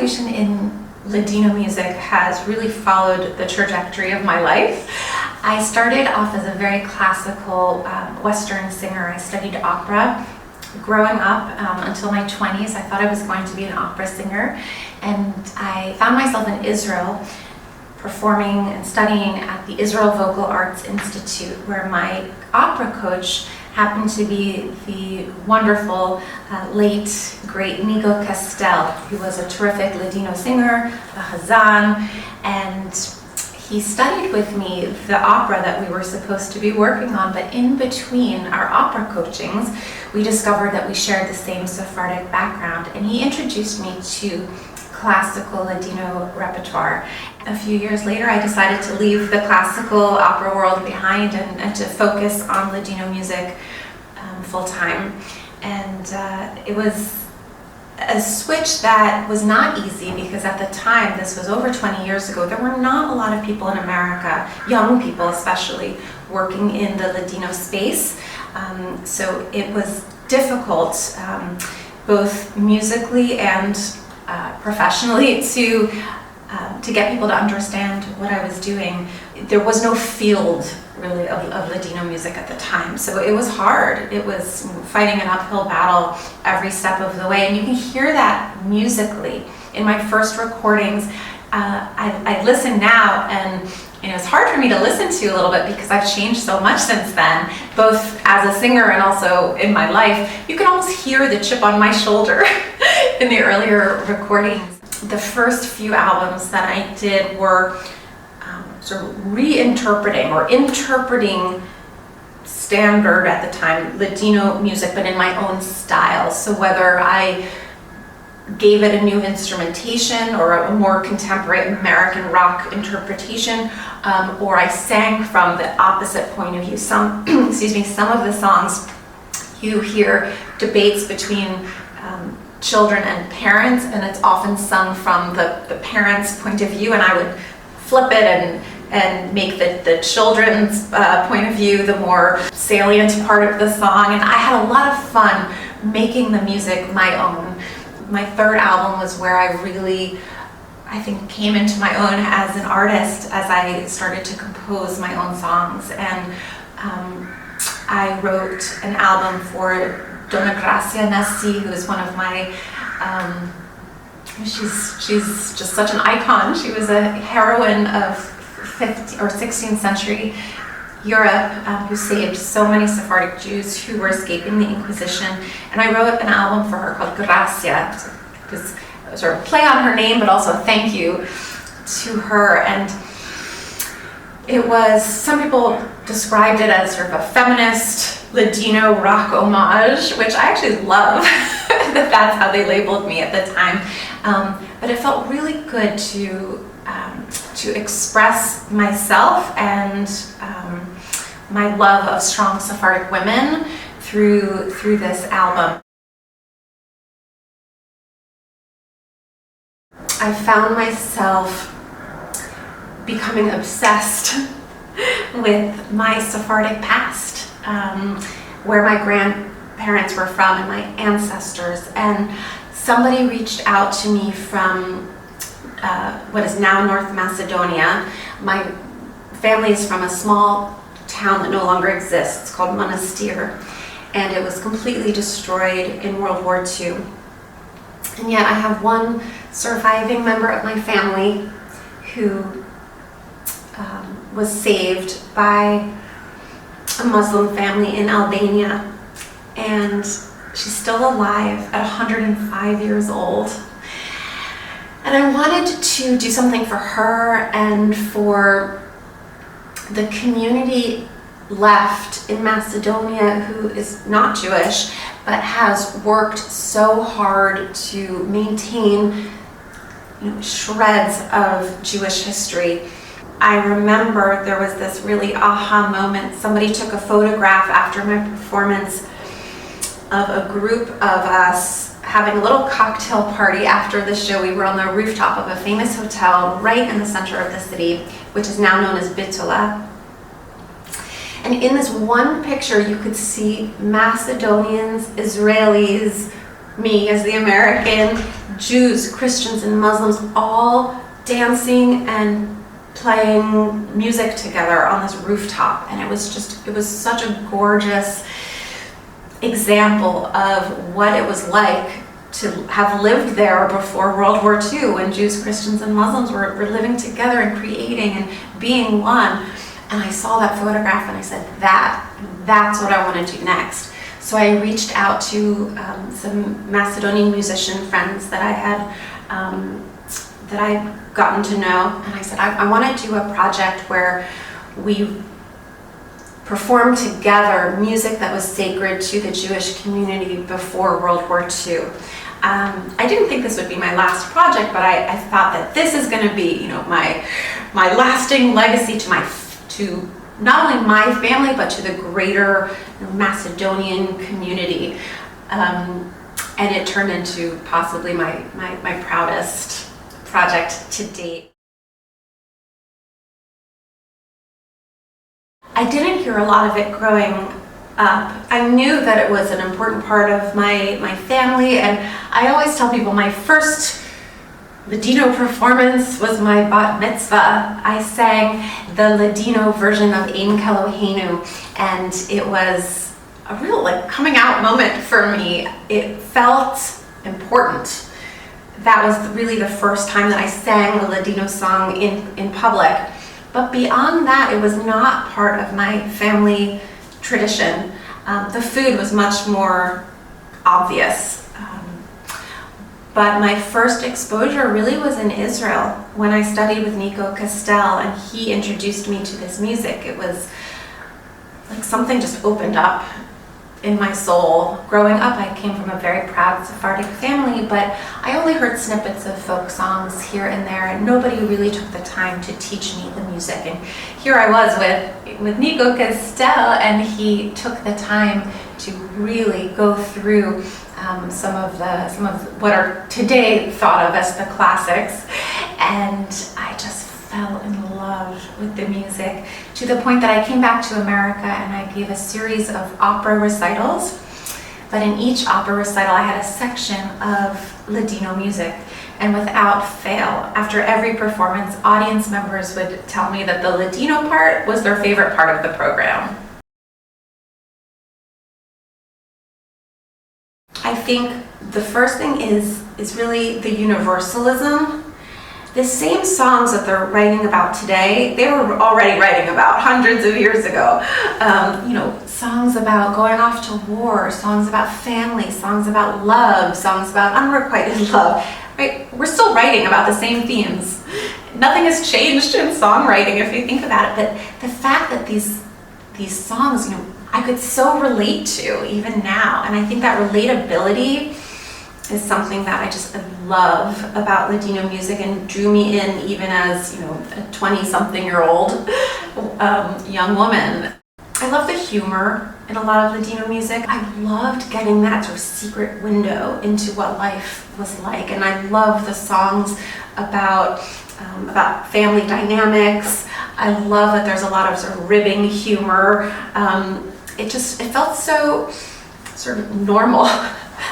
formation in Ladino music has really followed the trajectory of my life. I started off as a very classical Western singer. I studied opera. Growing up until my 20s, I thought I was going to be an opera singer, and I found myself in Israel performing and studying at the Israel Vocal Arts Institute, where my opera coach happened to be the wonderful, late, great Nico Castel, who was a terrific Ladino singer, a Hazan, and he studied with me the opera that we were supposed to be working on, but in between our opera coachings, we discovered that we shared the same Sephardic background, and he introduced me to classical Ladino repertoire. A few years later, I decided to leave the classical opera world behind and to focus on Ladino music full-time. And it was a switch that was not easy, because at the time, this was over 20 years ago, there were not a lot of people in America, young people especially, working in the Ladino space. So it was difficult, both musically and professionally, to get people to understand what I was doing. There was no field really of Ladino music at the time, so it was hard. It was fighting an uphill battle every step of the way, and you can hear that musically. In my first recordings, I listen now, and it's hard for me to listen to a little bit because I've changed so much since then, both as a singer and also in my life. You can almost hear the chip on my shoulder in the earlier recordings. The first few albums that I did were sort of reinterpreting or interpreting standard, at the time, Ladino music, but in my own style. So whether I gave it a new instrumentation or a more contemporary American rock interpretation, or I sang from the opposite point of view. Some of the songs you hear debates between children and parents, and it's often sung from the parents' point of view, and I would flip it and make the children's point of view the more salient part of the song, and I had a lot of fun making the music my own. My third album was where I really, I think, came into my own as an artist, as I started to compose my own songs, and I wrote an album for Dona Gracia Nasi, who is one of my, she's just such an icon. She was a heroine of 15th or 16th century Europe, who saved so many Sephardic Jews who were escaping the Inquisition. And I wrote an album for her called Gracia, because sort of play on her name, but also thank you to her. And it was, some people described it as sort of a feminist Ladino rock homage, which I actually love that that's how they labeled me at the time. But it felt really good to express myself and my love of strong Sephardic women through this album. I found myself becoming obsessed with my Sephardic past, where my grandparents were from and my ancestors, and somebody reached out to me from what is now North Macedonia. My family is from a small town that no longer exists called Monastir, and it was completely destroyed in World War II. And yet I have one surviving member of my family who was saved by a Muslim family in Albania, and she's still alive at 105 years old. And I wanted to do something for her and for the community left in Macedonia who is not Jewish, but has worked so hard to maintain shreds of Jewish history. I remember there was this really aha moment. Somebody took a photograph after my performance of a group of us having a little cocktail party after the show. We were on the rooftop of a famous hotel right in the center of the city, which is now known as Bitola. And in this one picture, you could see Macedonians, Israelis, me as the American, Jews, Christians, and Muslims all dancing and playing music together on this rooftop. And it was such a gorgeous example of what it was like to have lived there before World War II, when Jews, Christians, and Muslims were living together and creating and being one. And I saw that photograph and I said, that's what I want to do next. So I reached out to some Macedonian musician friends that I had that I'd gotten to know, and I said, I want to do a project where we perform together music that was sacred to the Jewish community before World War II. I didn't think this would be my last project, but I thought that this is going to be, my lasting legacy to not only my family, but to the greater Macedonian community. And it turned into possibly my proudest project to date. I didn't hear a lot of it growing up. I knew that it was an important part of my family, and I always tell people my first Ladino performance was my bat mitzvah. I sang the Ladino version of Ein Keloheinu, and it was a real coming out moment for me. It felt important. That was really the first time that I sang a Ladino song in public. But beyond that, it was not part of my family tradition. The food was much more obvious. But my first exposure really was in Israel when I studied with Nico Castel, and he introduced me to this music. It was like something just opened up in my soul. Growing up, I came from a very proud Sephardic family, but I only heard snippets of folk songs here and there, and nobody really took the time to teach me the music. And here I was with Nico Castel, and he took the time to really go through some of what are today thought of as the classics, and I just fell in love with the music to the point that I came back to America and I gave a series of opera recitals. But in each opera recital, I had a section of Ladino music, and without fail, after every performance, audience members would tell me that the Ladino part was their favorite part of the program. I think the first thing is really the universalism. The same songs that they're writing about today, they were already writing about hundreds of years ago. Songs about going off to war, songs about family, songs about love, songs about unrequited love. Right? We're still writing about the same themes. Nothing has changed in songwriting if you think about it. But the fact that these songs, I could so relate to even now, and I think that relatability is something that I just love about Ladino music and drew me in even as a 20-something-year-old young woman. I love the humor in a lot of Ladino music. I loved getting that sort of secret window into what life was like, and I love the songs about family dynamics. I love that there's a lot of sort of ribbing humor. It felt so sort of normal.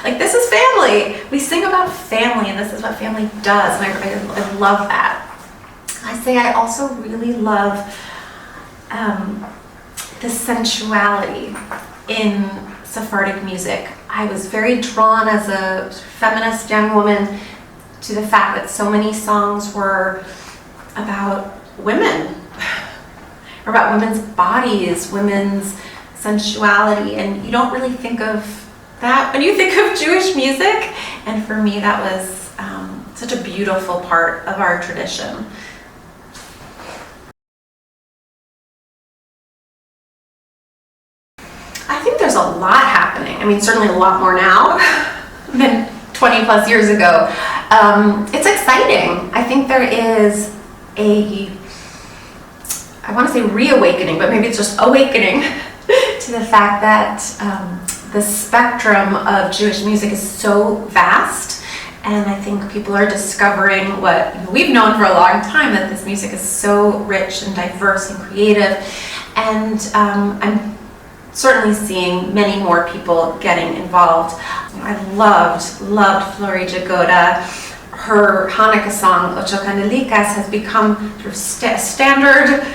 Like, this is family. We sing about family, and this is what family does, and I love that. I say I also really love the sensuality in Sephardic music. I was very drawn as a feminist young woman to the fact that so many songs were about women, or about women's bodies, women's sensuality, and you don't really think of that when you think of Jewish music. And for me, that was such a beautiful part of our tradition. I think there's a lot happening. I mean, certainly a lot more now than 20 plus years ago. It's exciting. I think there is I want to say reawakening, but maybe it's just awakening to the fact that the spectrum of Jewish music is so vast, and I think people are discovering what we've known for a long time, that this music is so rich and diverse and creative. And I'm certainly seeing many more people getting involved. I loved Flori Jagoda. Her Hanukkah song, Ocho Candelicas, has become sort of standard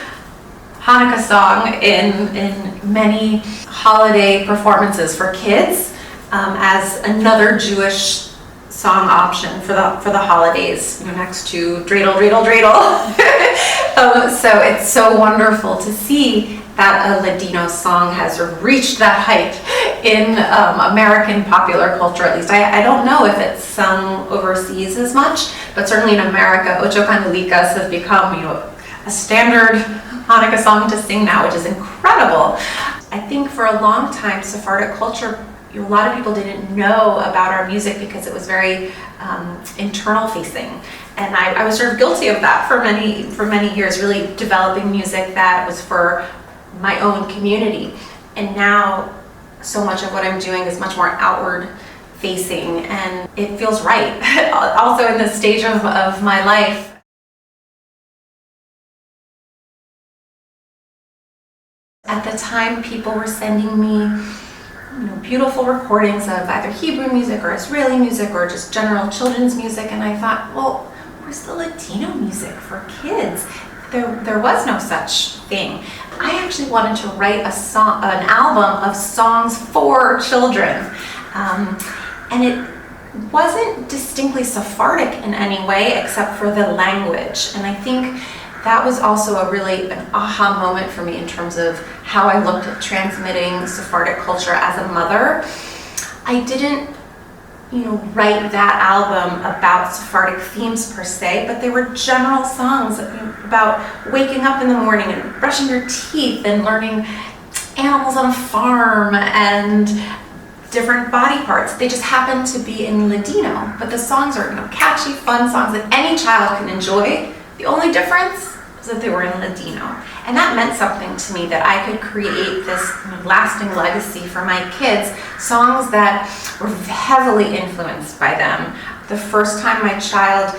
Hanukkah song in many holiday performances for kids, as another Jewish song option for the holidays, next to Dreidel, Dreidel, Dreidel. So it's so wonderful to see that a Ladino song has sort of reached that height in American popular culture, at least. I don't know if it's sung overseas as much, but certainly in America, Ocho Candelicas has become, a standard Hanukkah song to sing now, which is incredible. I think for a long time, Sephardic culture, a lot of people didn't know about our music because it was very internal facing. And I was sort of guilty of that for many years, really developing music that was for my own community. And now so much of what I'm doing is much more outward facing, and it feels right. Also in this stage of my life. At the time, people were sending me beautiful recordings of either Hebrew music or Israeli music or just general children's music, and I thought, well, where's the Ladino music for kids? There was no such thing. I actually wanted to write an album of songs for children, and it wasn't distinctly Sephardic in any way except for the language, and I think that was also an aha moment for me in terms of how I looked at transmitting Sephardic culture as a mother. I didn't, write that album about Sephardic themes per se, but they were general songs about waking up in the morning and brushing your teeth and learning animals on a farm and different body parts. They just happen to be in Ladino, but the songs are catchy, fun songs that any child can enjoy. The only difference is that they were in Ladino. And that meant something to me, that I could create this lasting legacy for my kids, songs that were heavily influenced by them. The first time my child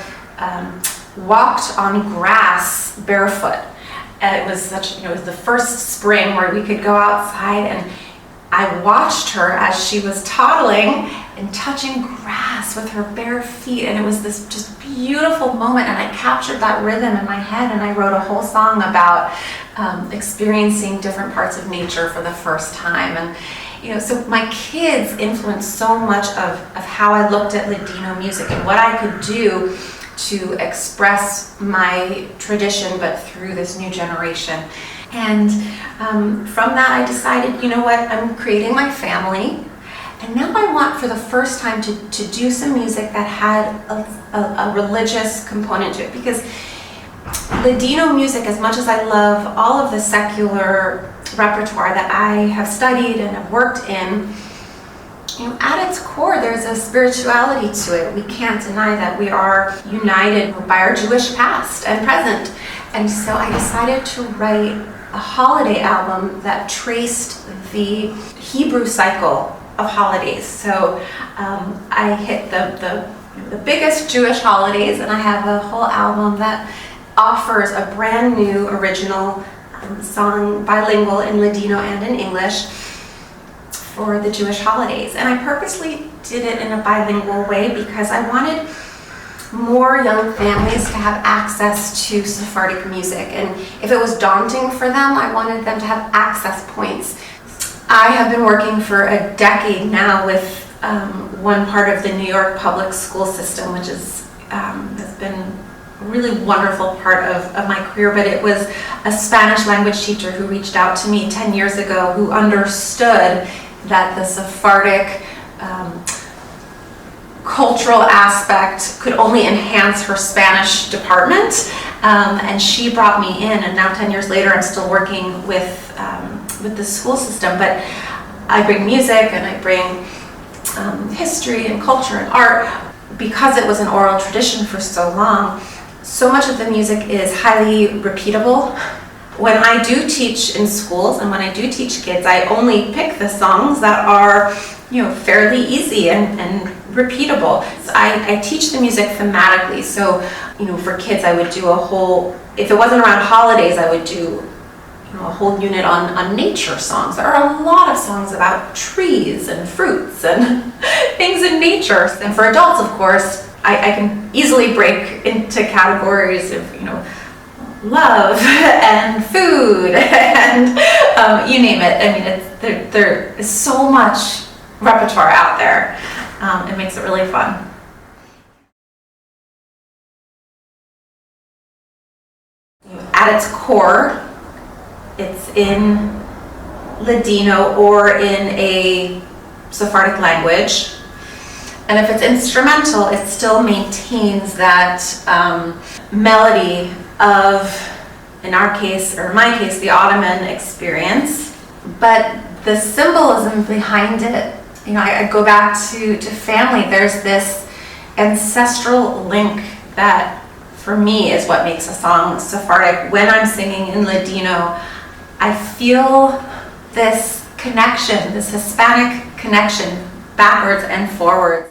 walked on grass barefoot, it was it was the first spring where we could go outside, and I watched her as she was toddling and touching grass with her bare feet, and it was this just beautiful moment, and I captured that rhythm in my head, and I wrote a whole song about experiencing different parts of nature for the first time. And so my kids influenced so much of how I looked at Ladino music and what I could do to express my tradition, but through this new generation. And from that, I decided, I'm creating my family. And now I want, for the first time, to do some music that had a religious component to it. Because Ladino music, as much as I love all of the secular repertoire that I have studied and have worked in, at its core, there's a spirituality to it. We can't deny that we are united by our Jewish past and present. And so I decided to write a holiday album that traced the Hebrew cycle of holidays. So I hit the biggest Jewish holidays, and I have a whole album that offers a brand new original song, bilingual in Ladino and in English, for the Jewish holidays. And I purposely did it in a bilingual way because I wanted more young families to have access to Sephardic music. And if it was daunting for them, I wanted them to have access points. I have been working for a decade now with one part of the New York public school system, which has been a really wonderful part of my career, but it was a Spanish language teacher who reached out to me 10 years ago who understood that the Sephardic cultural aspect could only enhance her Spanish department, and she brought me in, and now 10 years later I'm still working with the school system, but I bring music and I bring history and culture and art. Because it was an oral tradition for so long, so much of the music is highly repeatable. When I do teach in schools and when I do teach kids, I only pick the songs that are fairly easy and repeatable. So I teach the music thematically. So for kids I would do if it wasn't around holidays, I would do a whole unit on nature songs. There are a lot of songs about trees and fruits and things in nature. And for adults, of course, I can easily break into categories of, love and food and you name it. I mean, there is so much repertoire out there. It makes it really fun. At its core, it's in Ladino or in a Sephardic language. And if it's instrumental, it still maintains that melody of, in our case, or in my case, the Ottoman experience. But the symbolism behind it, I go back to family. There's this ancestral link that, for me, is what makes a song Sephardic. When I'm singing in Ladino, I feel this connection, this Hispanic connection, backwards and forwards.